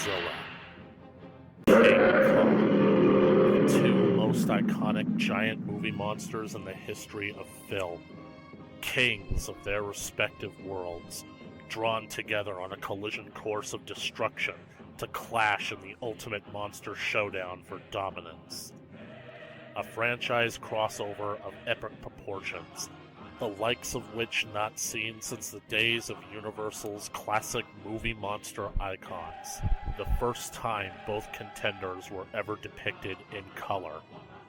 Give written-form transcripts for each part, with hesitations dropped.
Godzilla, King Kong, the two most iconic giant movie monsters in the history of film, kings of their respective worlds, drawn together on a collision course of destruction to clash in the ultimate monster showdown for dominance. A franchise crossover of epic proportions, the likes of which not seen since the days of Universal's classic movie monster icons. The first time both contenders were ever depicted in color.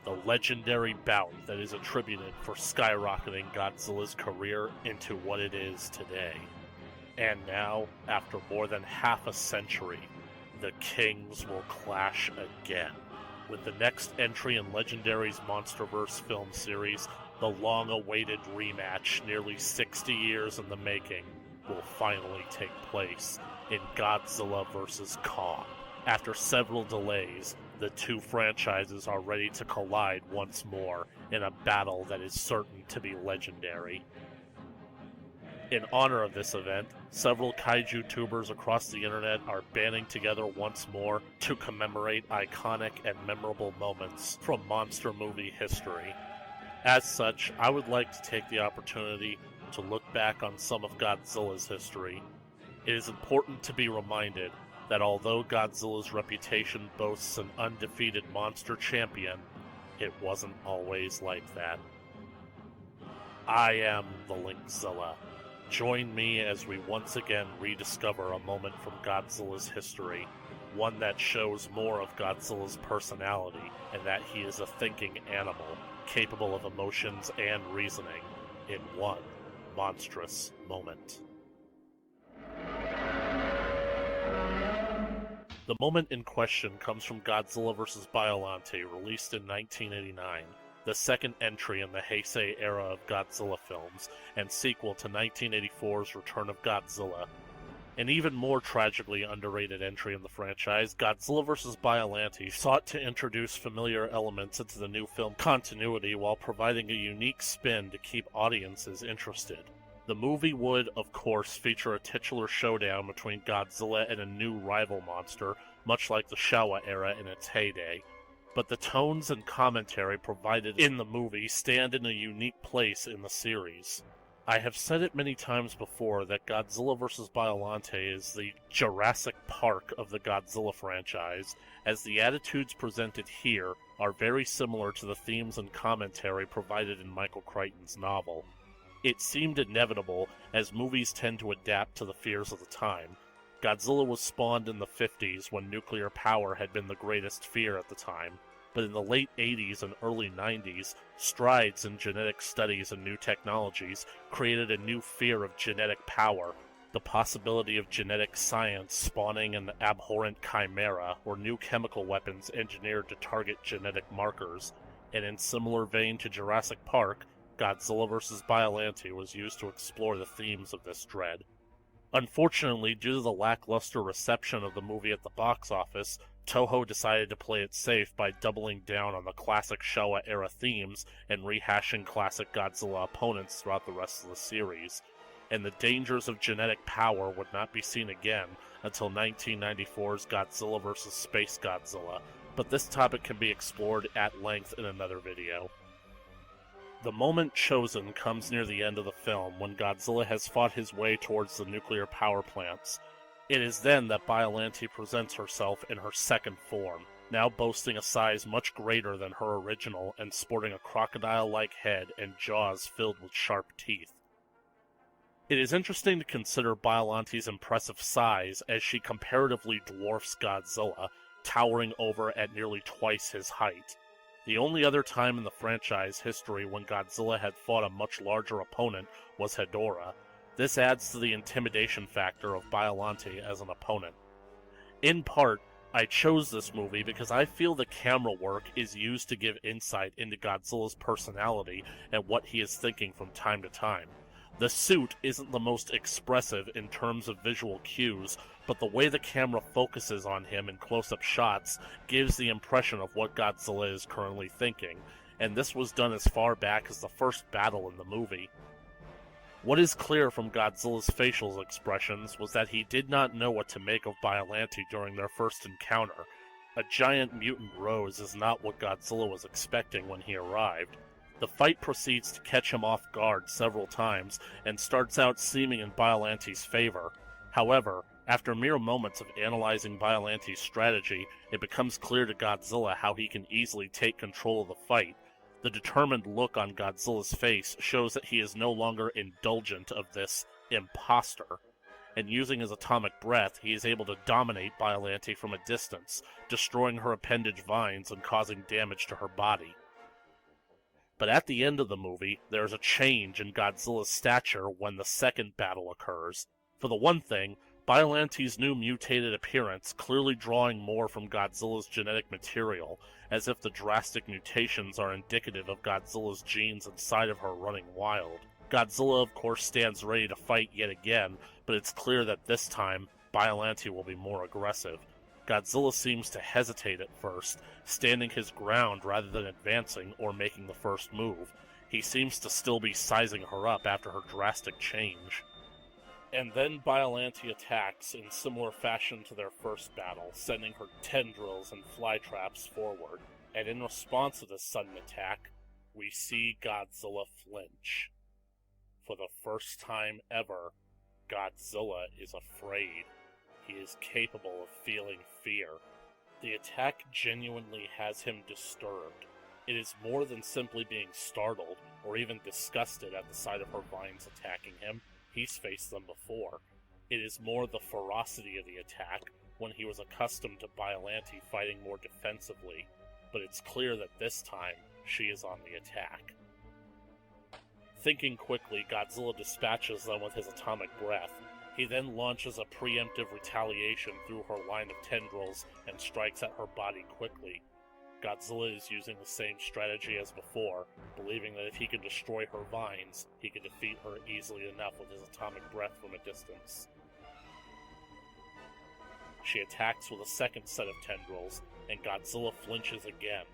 The legendary bout that is attributed for skyrocketing Godzilla's career into what it is today. And now, after more than half a century, the kings will clash again. With the next entry in Legendary's MonsterVerse film series, the long-awaited rematch, nearly 60 years in the making, will finally take place in Godzilla vs. Kong. After several delays, the two franchises are ready to collide once more in a battle that is certain to be legendary. In honor of this event, several kaiju tubers across the internet are banding together once more to commemorate iconic and memorable moments from monster movie history. As such, I would like to take the opportunity to look back on some of Godzilla's history. It is important to be reminded that although Godzilla's reputation boasts an undefeated monster champion, it wasn't always like that. I am the Linkzilla. Join me as we once again rediscover a moment from Godzilla's history, one that shows more of Godzilla's personality and that he is a thinking animal, capable of emotions and reasoning, in one monstrous moment. The moment in question comes from Godzilla vs. Biollante, released in 1989. The second entry in the Heisei era of Godzilla films, and sequel to 1984's Return of Godzilla. An even more tragically underrated entry in the franchise, Godzilla vs. Biollante sought to introduce familiar elements into the new film continuity while providing a unique spin to keep audiences interested. The movie would, of course, feature a titular showdown between Godzilla and a new rival monster, much like the Showa era in its heyday. But the tones and commentary provided in the movie stand in a unique place in the series. I have said it many times before that Godzilla vs. Biollante is the Jurassic Park of the Godzilla franchise, as the attitudes presented here are very similar to the themes and commentary provided in Michael Crichton's novel. It seemed inevitable, as movies tend to adapt to the fears of the time. Godzilla was spawned in the 50s when nuclear power had been the greatest fear at the time, but in the late 80s and early 90s, strides in genetic studies and new technologies created a new fear of genetic power, the possibility of genetic science spawning an abhorrent chimera or new chemical weapons engineered to target genetic markers, and in similar vein to Jurassic Park, Godzilla vs. Biollante was used to explore the themes of this dread. Unfortunately, due to the lackluster reception of the movie at the box office, Toho decided to play it safe by doubling down on the classic Showa-era themes and rehashing classic Godzilla opponents throughout the rest of the series. And the dangers of genetic power would not be seen again until 1994's Godzilla vs. Space Godzilla, but this topic can be explored at length in another video. The moment chosen comes near the end of the film, when Godzilla has fought his way towards the nuclear power plants. It is then that Biollante presents herself in her second form, now boasting a size much greater than her original and sporting a crocodile-like head and jaws filled with sharp teeth. It is interesting to consider Biollante's impressive size as she comparatively dwarfs Godzilla, towering over at nearly twice his height. The only other time in the franchise history when Godzilla had fought a much larger opponent was Hedorah. This adds to the intimidation factor of Biollante as an opponent. In part, I chose this movie because I feel the camera work is used to give insight into Godzilla's personality and what he is thinking from time to time. The suit isn't the most expressive in terms of visual cues, but the way the camera focuses on him in close-up shots gives the impression of what Godzilla is currently thinking, and this was done as far back as the first battle in the movie. What is clear from Godzilla's facial expressions was that he did not know what to make of Biollante during their first encounter. A giant mutant rose is not what Godzilla was expecting when he arrived. The fight proceeds to catch him off guard several times and starts out seeming in Biollante's favor. However, after mere moments of analyzing Biollante's strategy, it becomes clear to Godzilla how he can easily take control of the fight. The determined look on Godzilla's face shows that he is no longer indulgent of this imposter, and using his atomic breath, he is able to dominate Biollante from a distance, destroying her appendage vines and causing damage to her body. But at the end of the movie, there is a change in Godzilla's stature when the second battle occurs. For the one thing, Biollante's new mutated appearance clearly drawing more from Godzilla's genetic material, as if the drastic mutations are indicative of Godzilla's genes inside of her running wild. Godzilla, of course, stands ready to fight yet again, but it's clear that this time, Biollante will be more aggressive. Godzilla seems to hesitate at first, standing his ground rather than advancing or making the first move. He seems to still be sizing her up after her drastic change. And then Biollante attacks in similar fashion to their first battle, sending her tendrils and flytraps forward. And in response to this sudden attack, we see Godzilla flinch. For the first time ever, Godzilla is afraid. He is capable of feeling fear. The attack genuinely has him disturbed. It is more than simply being startled or even disgusted at the sight of her vines attacking him. He's faced them before. It is more the ferocity of the attack, when he was accustomed to Biollante fighting more defensively, but it's clear that this time, she is on the attack. Thinking quickly, Godzilla dispatches them with his atomic breath. He then launches a preemptive retaliation through her line of tendrils and strikes at her body quickly. Godzilla is using the same strategy as before, believing that if he can destroy her vines, he can defeat her easily enough with his atomic breath from a distance. She attacks with a second set of tendrils, and Godzilla flinches again.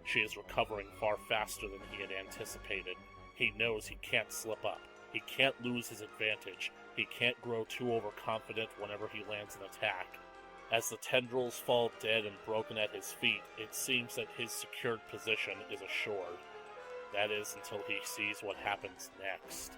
She is recovering far faster than he had anticipated. He knows he can't slip up. He can't lose his advantage. He can't grow too overconfident whenever he lands an attack. As the tendrils fall dead and broken at his feet, it seems that his secured position is assured. That is until he sees what happens next.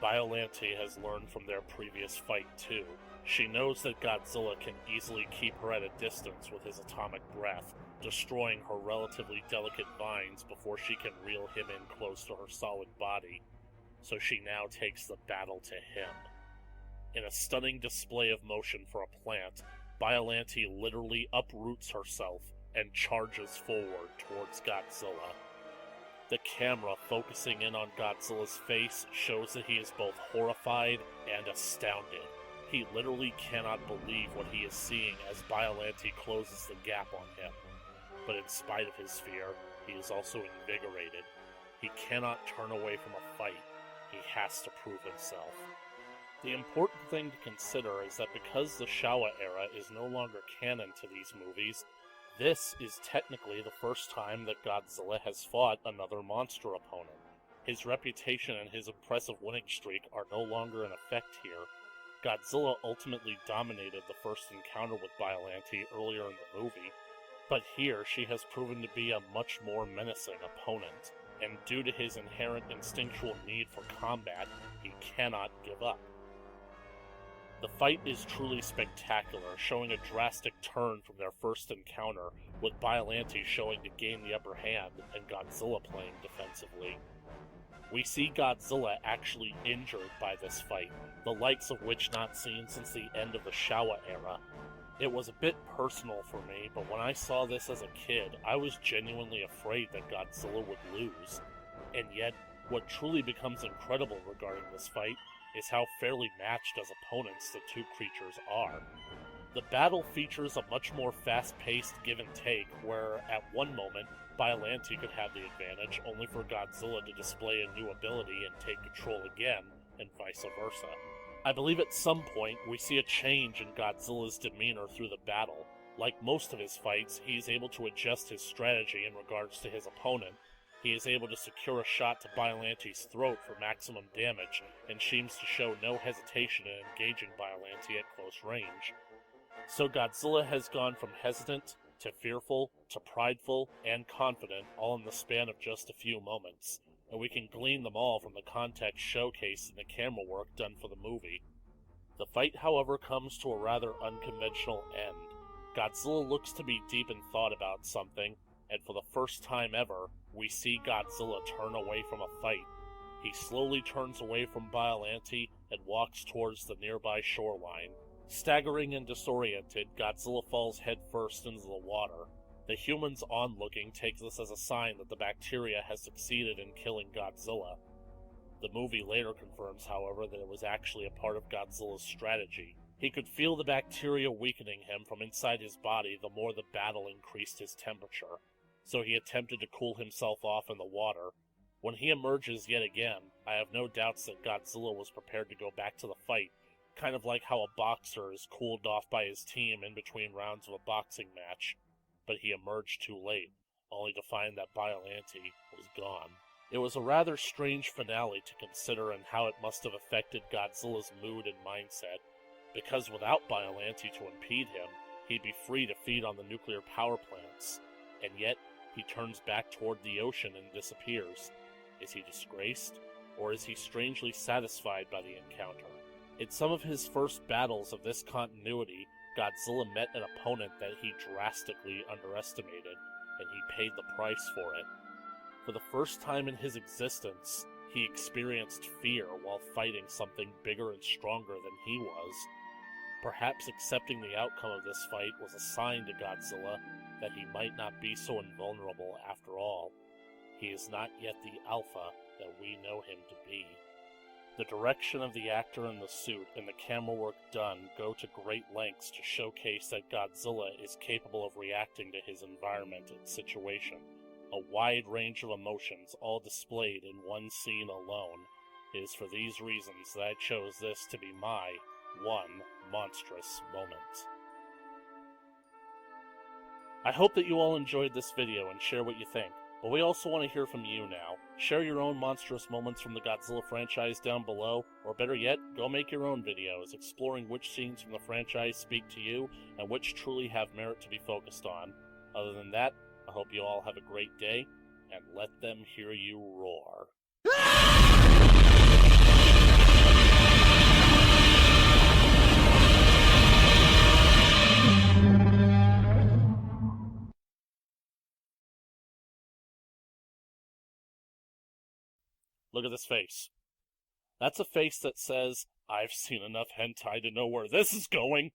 Biollante has learned from their previous fight too. She knows that Godzilla can easily keep her at a distance with his atomic breath, destroying her relatively delicate vines before she can reel him in close to her solid body. So she now takes the battle to him. In a stunning display of motion for a plant, Biollante literally uproots herself and charges forward towards Godzilla. The camera focusing in on Godzilla's face shows that he is both horrified and astounded. He literally cannot believe what he is seeing as Biollante closes the gap on him. But in spite of his fear, he is also invigorated. He cannot turn away from a fight. He has to prove himself. The important thing to consider is that because the Showa era is no longer canon to these movies, this is technically the first time that Godzilla has fought another monster opponent. His reputation and his impressive winning streak are no longer in effect here. Godzilla ultimately dominated the first encounter with Biollante earlier in the movie, but here she has proven to be a much more menacing opponent, and due to his inherent instinctual need for combat, he cannot give up. The fight is truly spectacular, showing a drastic turn from their first encounter, with Biollante showing to gain the upper hand and Godzilla playing defensively. We see Godzilla actually injured by this fight, the likes of which not seen since the end of the Showa era. It was a bit personal for me, but when I saw this as a kid, I was genuinely afraid that Godzilla would lose. And yet, what truly becomes incredible regarding this fight is how fairly matched as opponents the two creatures are. The battle features a much more fast-paced give and take, where at one moment, Biollante could have the advantage, only for Godzilla to display a new ability and take control again, and vice versa. I believe at some point we see a change in Godzilla's demeanor through the battle. Like most of his fights, he is able to adjust his strategy in regards to his opponent. He is able to secure a shot to Biolante's throat for maximum damage, and seems to show no hesitation in engaging Biolante at close range. So Godzilla has gone from hesitant, to fearful, to prideful, and confident, all in the span of just a few moments, and we can glean them all from the context showcased in the camera work done for the movie. The fight, however, comes to a rather unconventional end. Godzilla looks to be deep in thought about something, and for the first time ever, we see Godzilla turn away from a fight. He slowly turns away from Biolante and walks towards the nearby shoreline. Staggering and disoriented, Godzilla falls headfirst into the water. The humans onlooking take this as a sign that the bacteria has succeeded in killing Godzilla. The movie later confirms, however, that it was actually a part of Godzilla's strategy. He could feel the bacteria weakening him from inside his body the more the battle increased his temperature, so he attempted to cool himself off in the water. When he emerges yet again, I have no doubts that Godzilla was prepared to go back to the fight, kind of like how a boxer is cooled off by his team in between rounds of a boxing match. But he emerged too late, only to find that Biolante was gone. It was a rather strange finale to consider and how it must have affected Godzilla's mood and mindset, because without Biolante to impede him, he'd be free to feed on the nuclear power plants, and yet he turns back toward the ocean and disappears. Is he disgraced, or is he strangely satisfied by the encounter? In some of his first battles of this continuity, Godzilla met an opponent that he drastically underestimated, and he paid the price for it. For the first time in his existence, he experienced fear while fighting something bigger and stronger than he was. Perhaps accepting the outcome of this fight was a sign to Godzilla that he might not be so invulnerable after all. He is not yet the alpha that we know him to be. The direction of the actor in the suit and the camera work done go to great lengths to showcase that Godzilla is capable of reacting to his environment and situation. A wide range of emotions all displayed in one scene alone. It is for these reasons that I chose this to be my one monstrous moment. I hope that you all enjoyed this video and share what you think. But we also want to hear from you now. Share your own monstrous moments from the Godzilla franchise down below, or better yet, go make your own videos exploring which scenes from the franchise speak to you and which truly have merit to be focused on. Other than that, I hope you all have a great day, and let them hear you roar. Look at this face. That's a face that says, I've seen enough hentai to know where this is going.